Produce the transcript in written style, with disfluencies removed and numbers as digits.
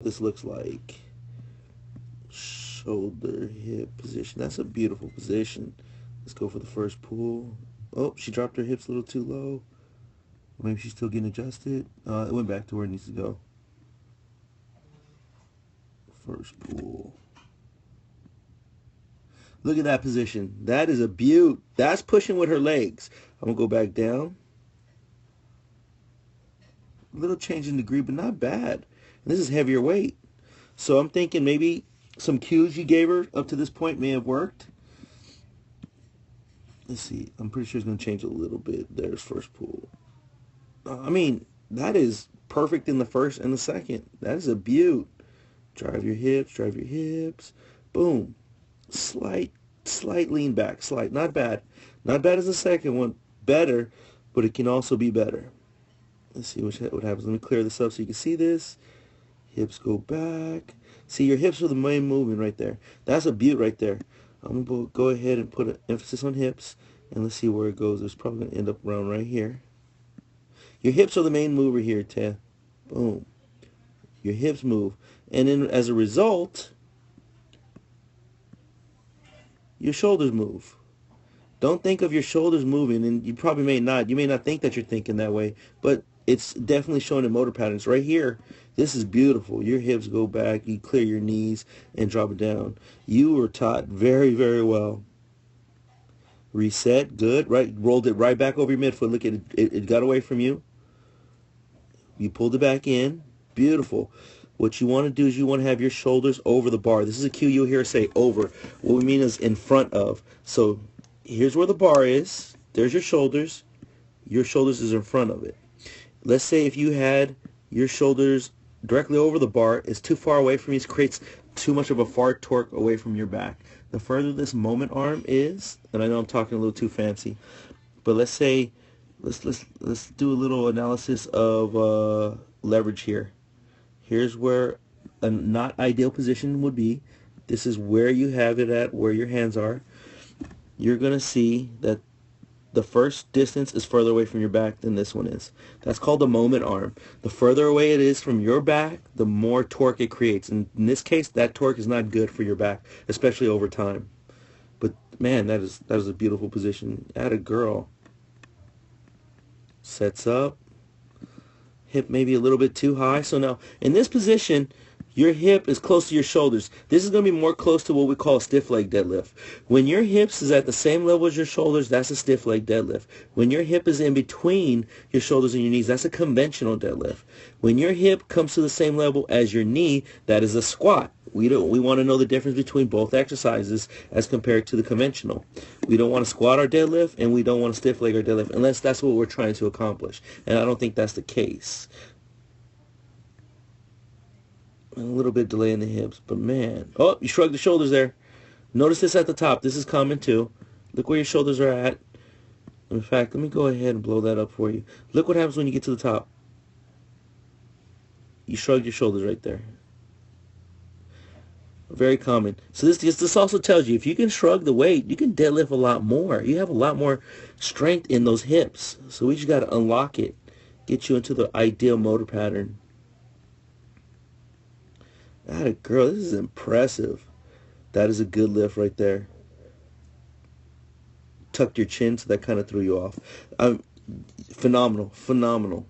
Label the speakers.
Speaker 1: This looks like shoulder hip position. That's a beautiful position. Let's go for the first pull. Oh, she dropped her hips a little too low. Maybe she's still getting adjusted. It went back to where it needs to go. First pull. Look at that position. That is a beaut. That's pushing with her legs. I'm going to go back down. A little change in degree, but not bad. And this is heavier weight. So I'm thinking maybe some cues you gave her up to this point may have worked. Let's see. I'm pretty sure it's going to change a little bit. There's first pull. I mean, that is perfect in the first and the second. That is a beaut. Drive your hips, drive your hips. Boom. Slight lean back. Slight. Not bad. Not bad as the second one. Better, but it can also be better. Let's see what happens. Let me clear this up so you can see this. Hips go back. See, your hips are the main movement right there. That's a beaut right there. I'm going to go ahead and put an emphasis on hips, and let's see where it goes. It's probably going to end up around right here. Your hips are the main mover here, Teyah. Boom. Your hips move. And then as a result, your shoulders move. Don't think of your shoulders moving, and you probably may not. You may not think that you're thinking that way, but it's definitely showing in motor patterns. Right here, this is beautiful. Your hips go back, you clear your knees, and drop it down. You were taught very, very well. Reset, good. Right, rolled it right back over your midfoot. Look at it, it got away from you. You pulled it back in. Beautiful. What you want to do is you want to have your shoulders over the bar. This is a cue you'll hear say over. What we mean is in front of. So here's where the bar is. There's your shoulders. Your shoulders is in front of it. Let's say if you had your shoulders directly over the bar, it's too far away from you. It creates too much of a far torque away from your back. The further this moment arm is, and I know I'm talking a little too fancy, but let's say let's do a little analysis of leverage here. Here's where a not ideal position would be. This is where you have it at, where your hands are. You're going to see that the first distance is further away from your back than this one is. That's called the moment arm. The further away it is from your back, the more torque it creates. And in this case, that torque is not good for your back, especially over time. But man, that is a beautiful position. Atta girl. Sets up. Hip maybe a little bit too high. So now, in this position, your hip is close to your shoulders. This is going to be more close to what we call a stiff leg deadlift. When your hips is at the same level as your shoulders, that's a stiff leg deadlift. When your hip is in between your shoulders and your knees, that's a conventional deadlift. When your hip comes to the same level as your knee, that is a squat. We want to know the difference between both exercises as compared to the conventional. We don't want to squat our deadlift, and we don't want to stiff leg our deadlift unless that's what we're trying to accomplish. And I don't think that's the case. A little bit delay in the hips, but man. Oh, you shrugged the shoulders there. Notice this at the top. This is common too. Look where your shoulders are at. In fact, let me go ahead and blow that up for you. Look what happens when you get to the top. You shrugged your shoulders right there. Very common. So this also tells you if you can shrug the weight, you can deadlift a lot more. You have a lot more strength in those hips. So we just got to unlock it. Get you into the ideal motor pattern. Atta girl, this is impressive. That is a good lift right there. Tucked your chin, so that kind of threw you off. Phenomenal, phenomenal.